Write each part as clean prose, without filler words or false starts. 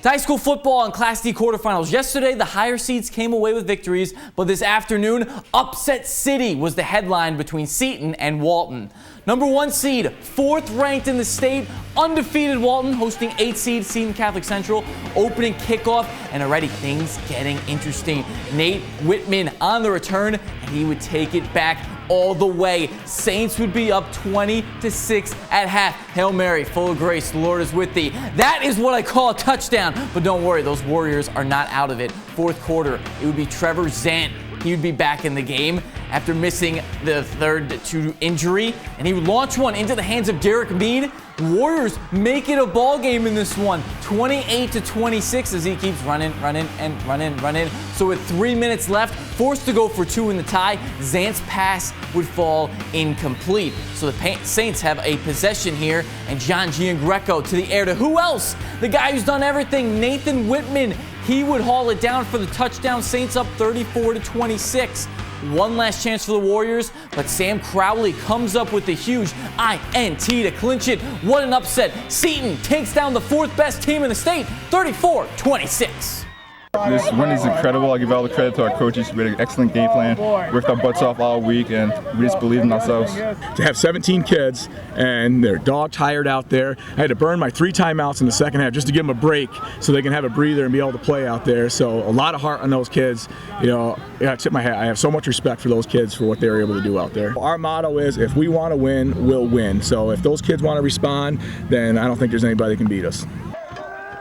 To high school football and Class D quarterfinals. Yesterday, the higher seeds came away with victories, but this afternoon, Upset City was the headline between Seton and Walton. Number 1 seed, 4th ranked in the state, undefeated Walton hosting 8th seed Seton Catholic Central. Opening kickoff, and already things getting interesting. Nate Whitman on the return, and he would take it back all the way. Saints would be up 20-6 at half. Hail Mary, full of grace, the Lord is with thee. That is what I call a touchdown. But don't worry, those Warriors are not out of it. 4th quarter, it would be Trevor Zant. He would be back in the game after missing the third to injury, and he would launch one into the hands of Derek Mead. Warriors make it a ball game in this one, 28-26, as he keeps running. So with 3 minutes left, forced to go for 2 in the tie, Zant's pass would fall incomplete. So the Saints have a possession here, and John Giangreco to the air to who else? The guy who's done everything, Nathan Whitman. He would haul it down for the touchdown. Saints up 34-26. One last chance for the Warriors, but Sam Crowley comes up with the huge INT to clinch it. What an upset. Seton takes down the 4th best team in the state, 34-26. This win is incredible. I give all the credit to our coaches. We had an excellent game plan, worked our butts off all week, and we just believed in ourselves. To have 17 kids, and they're dog tired out there. I had to burn my 3 timeouts in the second half just to give them a break so they can have a breather and be able to play out there. So a lot of heart on those kids. You know, I tip my hat. I have so much respect for those kids for what they were able to do out there. Our motto is, if we want to win, we'll win. So if those kids want to respond, then I don't think there's anybody that can beat us.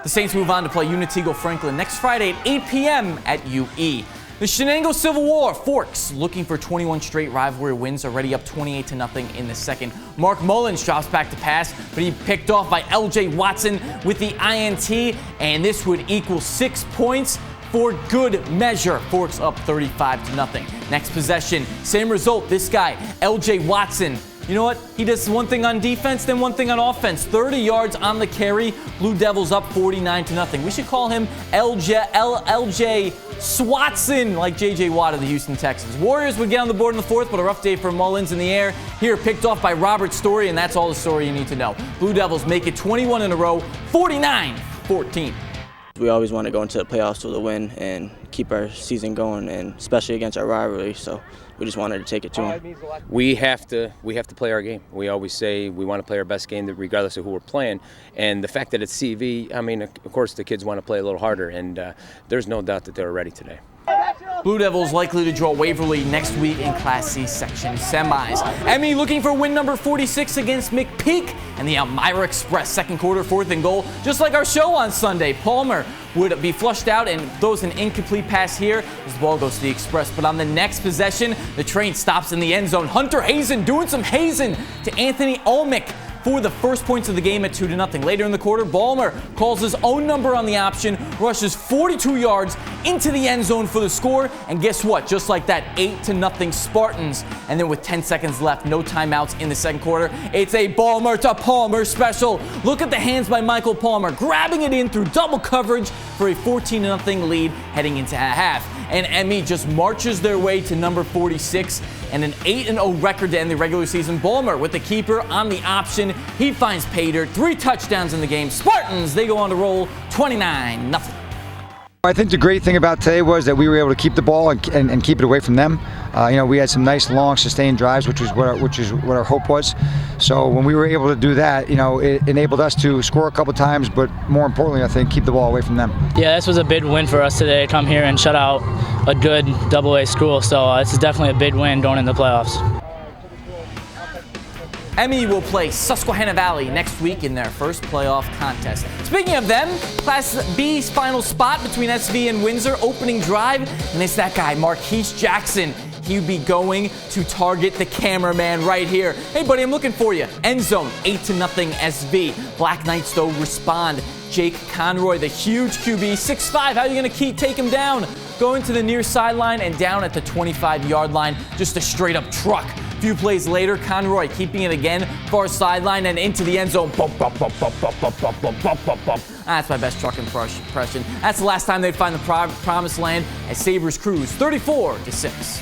The Saints move on to play Unitego Franklin next Friday at 8 p.m. at UE. The Shenango Civil War, Forks looking for 21 straight rivalry wins, already up 28-0 in the second. Mark Mullins drops back to pass, but he picked off by L.J. Watson with the INT, and this would equal 6 points for good measure. Forks up 35-0. Next possession, same result. This guy, L.J. Watson. You know what? He does one thing on defense, then one thing on offense. 30 yards on the carry. Blue Devils up 49-0. We should call him LJ Swatson, like J.J. Watt of the Houston Texans. Warriors would get on the board in the 4th, but a rough day for Mullins in the air. Here, picked off by Robert Story, and that's all the story you need to know. Blue Devils make it 21 in a row, 49-14. We always want to go into the playoffs with a win and keep our season going, and especially against our rivalry. So we just wanted to take it to them. We have to play our game. We always say we want to play our best game regardless of who we're playing. And the fact that it's CV, I mean, of course the kids want to play a little harder, and there's no doubt that they're ready today. Blue Devils likely to draw Waverly next week in Class C section semis. Emmy looking for win number 46 against McPeek, and the Elmira Express. Second quarter, 4th and goal. Just like our show on Sunday, Palmer would be flushed out and throws an incomplete pass here as the ball goes to the Express. But on the next possession, the train stops in the end zone. Hunter Hazen doing some hazing to Anthony Olmick for the first points of the game at 2-0. Later in the quarter, Balmer calls his own number on the option, rushes 42 yards into the end zone for the score, and guess what? Just like that, 8-0 Spartans. And then with 10 seconds left, no timeouts in the second quarter, it's a Balmer to Palmer special. Look at the hands by Michael Palmer, grabbing it in through double coverage for a 14-0 lead heading into half. And ME just marches their way to number 46 and an 8-0 record to end the regular season. Balmer with the keeper on the option. He finds Pater. 3 touchdowns in the game. Spartans, they go on to roll 29-0. I think the great thing about today was that we were able to keep the ball and keep it away from them. You know, we had some nice, long, sustained drives, which is what our hope was. So when we were able to do that, you know, it enabled us to score a couple times, but more importantly, I think, keep the ball away from them. Yeah, this was a big win for us today. Come here and shut out a good AA school. So this is definitely a big win going into the playoffs. Emmy will play Susquehanna Valley next week in their first playoff contest. Speaking of them, Class B's final spot between SV and Windsor, opening drive, and it's that guy, Marquise Jackson. He'd be going to target the cameraman right here. Hey, buddy, I'm looking for you. End zone, 8-0 SV. Black Knights, though, respond. Jake Conroy, the huge QB, 6'5". How are you going to take him down? Going to the near sideline and down at the 25-yard line. Just a straight-up truck. A few plays later, Conroy keeping it again, far sideline and into the end zone. That's my best truck impression. That's the last time they'd find the promised land as Sabres cruise 34-6.